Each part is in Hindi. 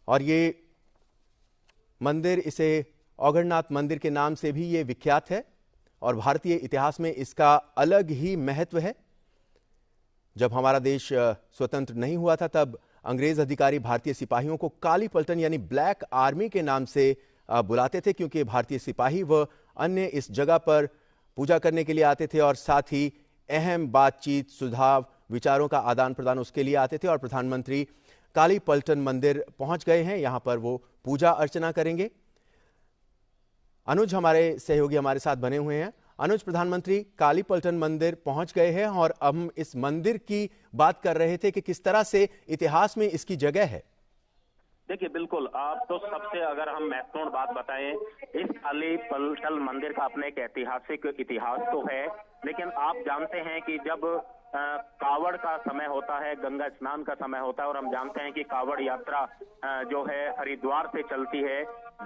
और ये मंदिर, इसे औघड़नाथ मंदिर के नाम से भी ये विख्यात है और भारतीय इतिहास में इसका अलग ही महत्व है। जब हमारा देश स्वतंत्र नहीं हुआ था तब अंग्रेज अधिकारी भारतीय सिपाहियों को काली पलटन यानी ब्लैक आर्मी के नाम से बुलाते थे, क्योंकि भारतीय सिपाही व अन्य इस जगह पर पूजा करने के लिए आते थे और साथ ही अहम बातचीत, सुझाव, विचारों का आदान प्रदान उसके लिए आते थे। और प्रधानमंत्री काली पलटन मंदिर पहुंच गए हैं, यहां पर वो पूजा अर्चना करेंगे। अनुज हमारे सहयोगी हमारे साथ बने हुए हैं। अनुज, प्रधानमंत्री काली पलटन मंदिर पहुंच गए हैं और हम इस मंदिर की बात कर रहे थे कि किस तरह से इतिहास में इसकी जगह है। देखिए, बिल्कुल, आप तो सबसे अगर हम महत्वपूर्ण बात बताएं, इस काली पलटन मंदिर का अपने एक ऐतिहासिक इतिहास तो है, लेकिन आप जानते हैं कि जब कावड़ का समय होता है, गंगा स्नान का समय होता है, और हम जानते हैं कि कावड़ यात्रा जो है हरिद्वार से चलती है।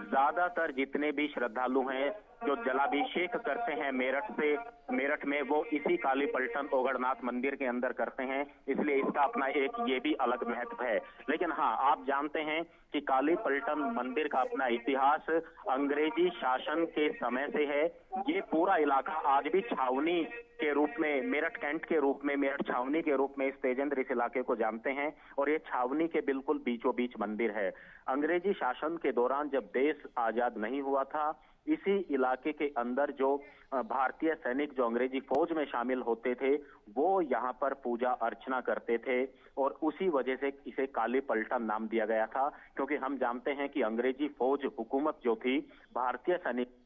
ज्यादातर जितने भी श्रद्धालु हैं जो जलाभिषेक करते हैं मेरठ में, वो इसी काली पलटन औघड़नाथ मंदिर के अंदर करते हैं, इसलिए इसका अपना एक ये भी अलग महत्व है। लेकिन हाँ, आप जानते हैं कि काली पलटन मंदिर का अपना इतिहास अंग्रेजी शासन के समय से है। ये पूरा इलाका आज भी छावनी के रूप में, मेरठ कैंट के रूप में, मेरठ छावनी के रूप में इस तेजेंद्र इस इलाके को जानते हैं, और ये छावनी के बिल्कुल बीचों बीच मंदिर है। अंग्रेजी शासन के दौरान जब देश आजाद नहीं हुआ था, इसी इलाके के अंदर जो भारतीय सैनिक जो अंग्रेजी फौज में शामिल होते थे, वो यहाँ पर पूजा अर्चना करते थे, और उसी वजह से इसे काली पलटन नाम दिया गया था। क्योंकि हम जानते हैं कि अंग्रेजी फौज हुकूमत जो थी, भारतीय सैनिक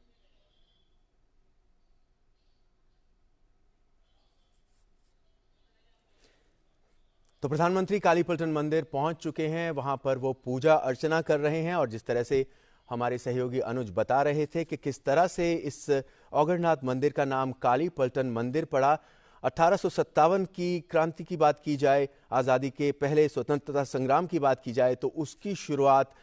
तो प्रधानमंत्री काली पलटन मंदिर पहुंच चुके हैं, वहां पर वो पूजा अर्चना कर रहे हैं। और जिस तरह से हमारे सहयोगी अनुज बता रहे थे कि किस तरह से इस औघड़नाथ मंदिर का नाम काली पलटन मंदिर पड़ा। 1857 की क्रांति की बात की जाए, आज़ादी के पहले स्वतंत्रता संग्राम की बात की जाए, तो उसकी शुरुआत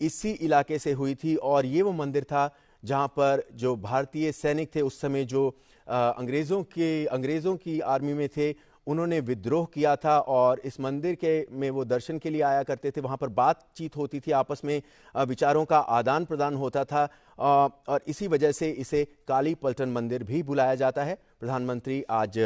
इसी इलाके से हुई थी। और ये वो मंदिर था जहां पर जो भारतीय सैनिक थे उस समय, जो अंग्रेज़ों की आर्मी में थे, उन्होंने विद्रोह किया था और इस मंदिर के में वो दर्शन के लिए आया करते थे। वहाँ पर बातचीत होती थी, आपस में विचारों का आदान प्रदान होता था, और इसी वजह से इसे काली पलटन मंदिर भी बुलाया जाता है। प्रधानमंत्री आज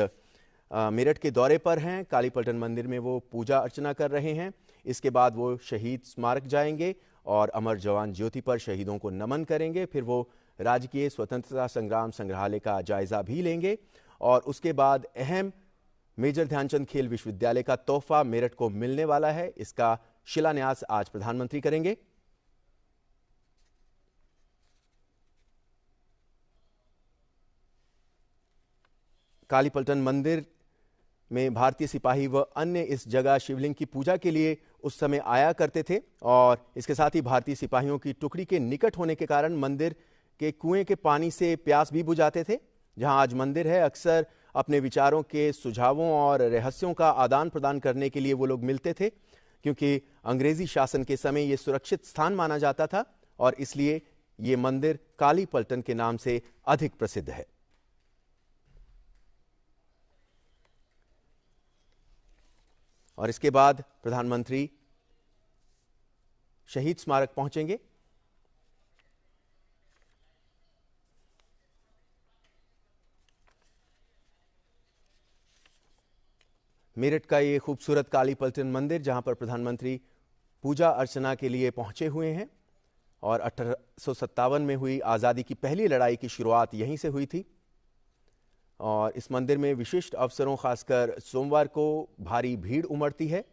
मेरठ के दौरे पर हैं, काली पलटन मंदिर में वो पूजा अर्चना कर रहे हैं। इसके बाद वो शहीद स्मारक जाएंगे और अमर जवान ज्योति पर शहीदों को नमन करेंगे। फिर वो राजकीय स्वतंत्रता संग्राम संग्रहालय का जायजा भी लेंगे और उसके बाद अहम मेजर ध्यानचंद खेल विश्वविद्यालय का तोहफा मेरठ को मिलने वाला है, इसका शिलान्यास आज प्रधानमंत्री करेंगे। काली पलटन मंदिर में भारतीय सिपाही व अन्य इस जगह शिवलिंग की पूजा के लिए उस समय आया करते थे, और इसके साथ ही भारतीय सिपाहियों की टुकड़ी के निकट होने के कारण मंदिर के कुएं के पानी से प्यास भी बुझाते थे। जहां आज मंदिर है, अक्सर अपने विचारों के, सुझावों और रहस्यों का आदान प्रदान करने के लिए वो लोग मिलते थे, क्योंकि अंग्रेजी शासन के समय ये सुरक्षित स्थान माना जाता था और इसलिए ये मंदिर काली पलटन के नाम से अधिक प्रसिद्ध है। और इसके बाद प्रधानमंत्री शहीद स्मारक पहुंचेंगे। मेरठ का ये खूबसूरत काली पलटन मंदिर, जहां पर प्रधानमंत्री पूजा अर्चना के लिए पहुंचे हुए हैं, और 1857 में हुई आज़ादी की पहली लड़ाई की शुरुआत यहीं से हुई थी। और इस मंदिर में विशिष्ट अवसरों, खासकर सोमवार को भारी भीड़ उमड़ती है।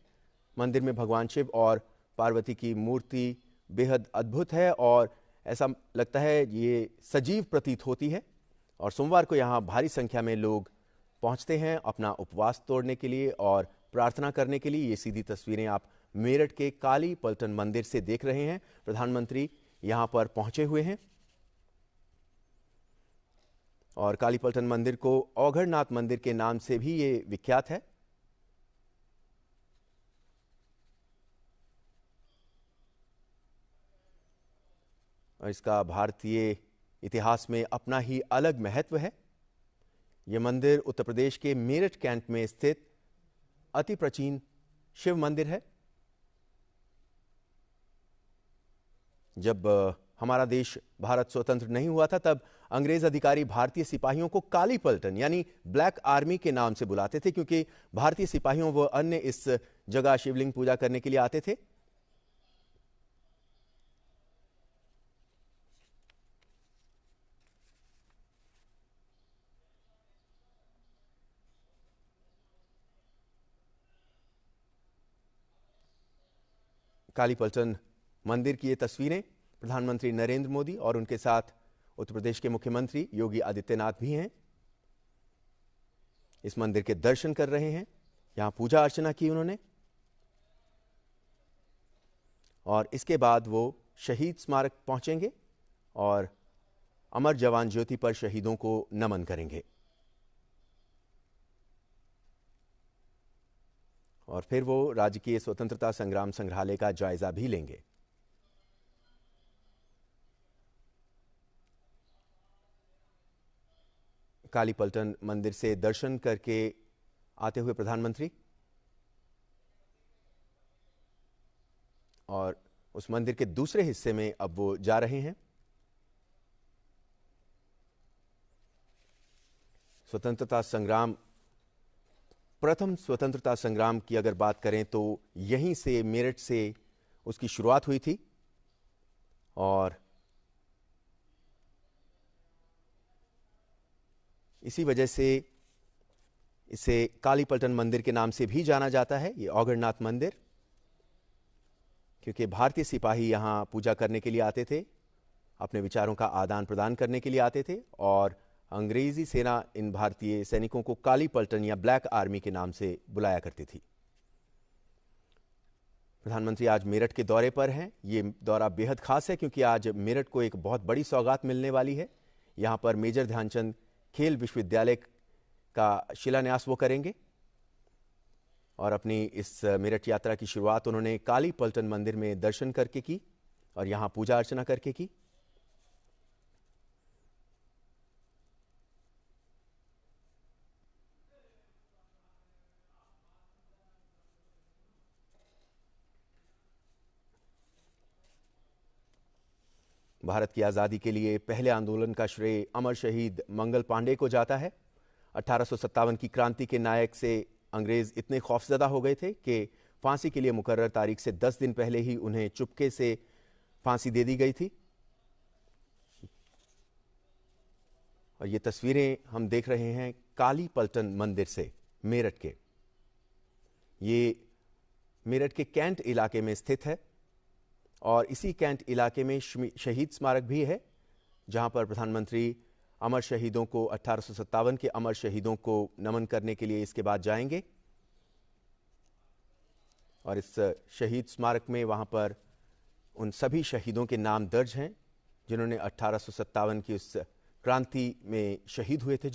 मंदिर में भगवान शिव और पार्वती की मूर्ति बेहद अद्भुत है और ऐसा लगता है ये सजीव प्रतीत होती है। और सोमवार को यहाँ भारी संख्या में लोग पहुंचते हैं अपना उपवास तोड़ने के लिए और प्रार्थना करने के लिए। ये सीधी तस्वीरें आप मेरठ के काली पलटन मंदिर से देख रहे हैं। प्रधानमंत्री यहां पर पहुंचे हुए हैं और काली पलटन मंदिर को औघड़नाथ मंदिर के नाम से भी ये विख्यात है। और इसका भारतीय इतिहास में अपना ही अलग महत्व है। यह मंदिर उत्तर प्रदेश के मेरठ कैंट में स्थित अति प्राचीन शिव मंदिर है। जब हमारा देश भारत स्वतंत्र नहीं हुआ था तब अंग्रेज अधिकारी भारतीय सिपाहियों को काली पलटन यानी ब्लैक आर्मी के नाम से बुलाते थे, क्योंकि भारतीय सिपाहियों व अन्य इस जगह शिवलिंग पूजा करने के लिए आते थे। काली पलटन मंदिर की ये तस्वीरें, प्रधानमंत्री नरेंद्र मोदी और उनके साथ उत्तर प्रदेश के मुख्यमंत्री योगी आदित्यनाथ भी हैं। इस मंदिर के दर्शन कर रहे हैं, यहां पूजा अर्चना की उन्होंने और इसके बाद वो शहीद स्मारक पहुंचेंगे और अमर जवान ज्योति पर शहीदों को नमन करेंगे और फिर वो राजकीय स्वतंत्रता संग्राम संग्रहालय का जायजा भी लेंगे। काली पलटन मंदिर से दर्शन करके आते हुए प्रधानमंत्री और उस मंदिर के दूसरे हिस्से में अब वो जा रहे हैं। स्वतंत्रता संग्राम, प्रथम स्वतंत्रता संग्राम की अगर बात करें तो यहीं से, मेरठ से उसकी शुरुआत हुई थी और इसी वजह से इसे काली पलटन मंदिर के नाम से भी जाना जाता है, ये औगड़नाथ मंदिर, क्योंकि भारतीय सिपाही यहां पूजा करने के लिए आते थे, अपने विचारों का आदान प्रदान करने के लिए आते थे और अंग्रेजी सेना इन भारतीय सैनिकों को काली पलटन या ब्लैक आर्मी के नाम से बुलाया करती थी। प्रधानमंत्री आज मेरठ के दौरे पर हैं। ये दौरा बेहद खास है क्योंकि आज मेरठ को एक बहुत बड़ी सौगात मिलने वाली है। यहां पर मेजर ध्यानचंद खेल विश्वविद्यालय का शिलान्यास वो करेंगे और अपनी इस मेरठ यात्रा की शुरुआत उन्होंने काली पलटन मंदिर में दर्शन करके की और यहां पूजा अर्चना करके की। भारत की आज़ादी के लिए पहले आंदोलन का श्रेय अमर शहीद मंगल पांडे को जाता है। 1857 की क्रांति के नायक से अंग्रेज इतने खौफजदा हो गए थे कि फांसी के लिए मुकर्रर तारीख से 10 दिन पहले ही उन्हें चुपके से फांसी दे दी गई थी। और ये तस्वीरें हम देख रहे हैं काली पलटन मंदिर से मेरठ के। ये मेरठ के कैंट इलाके में स्थित है और इसी कैंट इलाके में शहीद स्मारक भी है, जहां पर प्रधानमंत्री अमर शहीदों को 1857 के अमर शहीदों को नमन करने के लिए इसके बाद जाएंगे और इस शहीद स्मारक में वहां पर उन सभी शहीदों के नाम दर्ज हैं जिन्होंने 1857 की उस क्रांति में शहीद हुए थे।